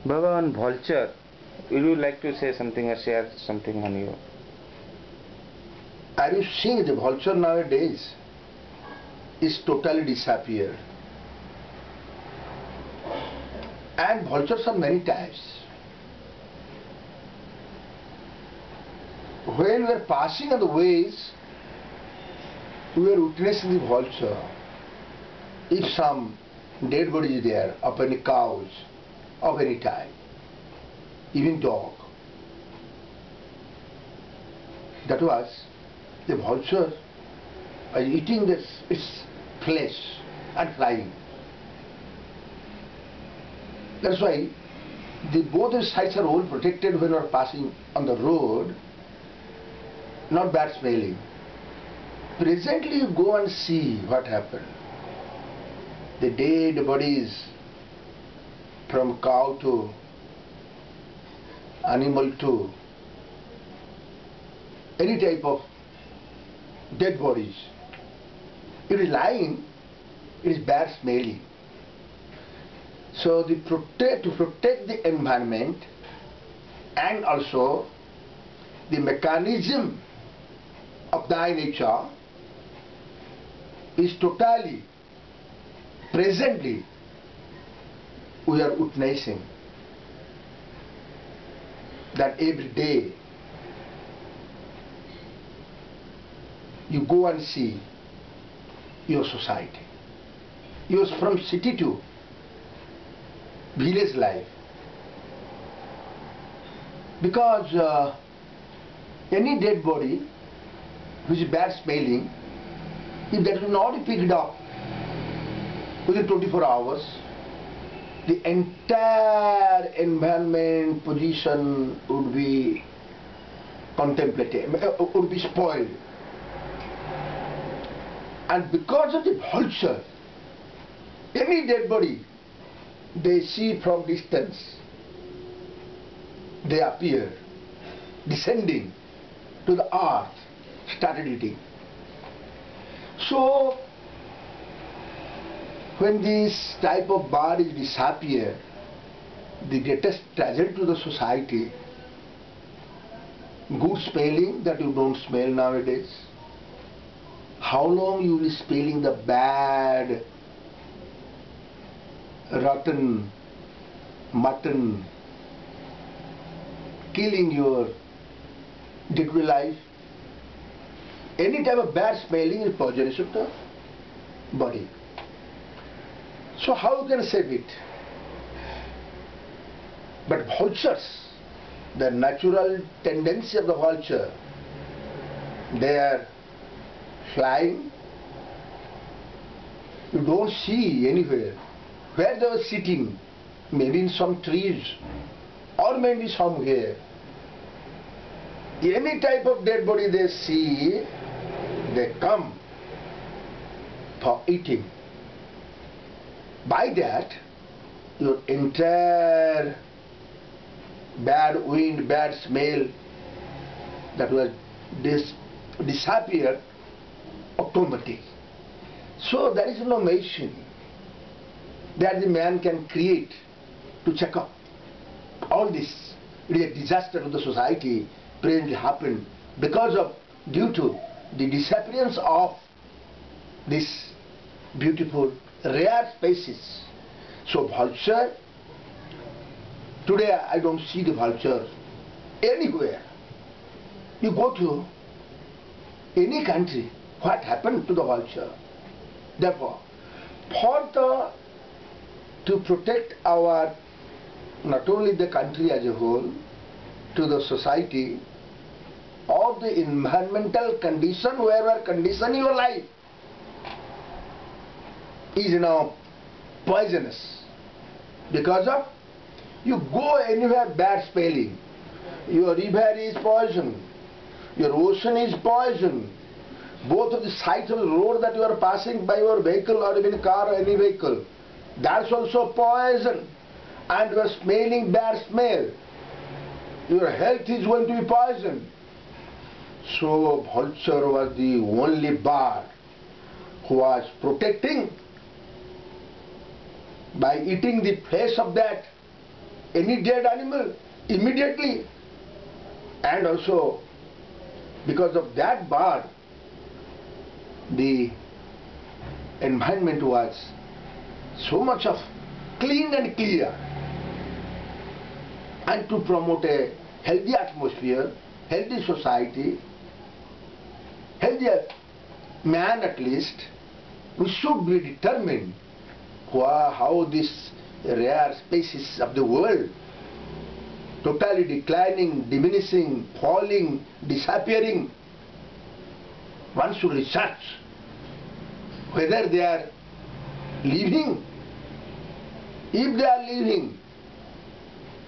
Baba, on Vulture, would you like to say something or share something on you? Are you seeing the vulture nowadays is totally disappeared? And vultures are many types. When we are passing on the ways, we are witnessing the vulture. If some dead body is there of any cows of any type, even dog, that was the vulture eating its flesh and flying. That's why both the sides are well protected when we are passing on the road, not bad smelling. Presently you go and see what happened. The dead bodies from cow to animal to any type of dead bodies. It is lying, it is bad smelling. So to protect the environment and also the mechanism of thy nature is totally presently we are witnessing that every day you go and see your society. You are from city to village life. Because any dead body which is bad smelling, if that will not be picked up within 24 hours, the entire environment position would be contemplated, would be spoiled. And because of the vulture, any dead body they see from distance, they appear descending to the earth, started eating. So when this type of bird is disappear, the greatest tragedy to the society, good smelling that you don't smell nowadays. How long you will be smelling the bad, rotten mutton, killing your day-to-day life? Any type of bad smelling is poisonous to the body. So how you can save it? But vultures, the natural tendency of the vulture, they are flying. You don't see anywhere where they were sitting, maybe in some trees or maybe somewhere. Any type of dead body they see, they come for eating. By that, your entire bad wind, bad smell that was disappeared automatically. So there is no machine that the man can create to check up all this. It is a disaster to the society presently happened because of due to the disappearance of this beautiful rare species. So vulture, today I don't see the vulture anywhere. You go to any country, what happened to the vulture? Therefore, to protect our, not only the country as a whole, to the society, or the environmental condition where we are conditioning your life is now poisonous. Because of, you go anywhere bad smelling, your river is poison, your ocean is poison, both of the sides of the road that you are passing by your vehicle or even car or any vehicle, that's also poison, and you are smelling bad smell, your health is going to be poisoned. So vulture was the only bird who was protecting by eating the flesh of that any dead animal immediately. And also because of that bird, the environment was so much of clean and clear. And to promote a healthy atmosphere, healthy society, healthier man at least, we should be determined how this rare species of the world, totally declining, diminishing, falling, disappearing, one should research whether they are living. If they are living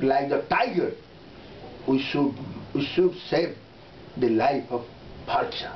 like the tiger, we should save the life of vulture.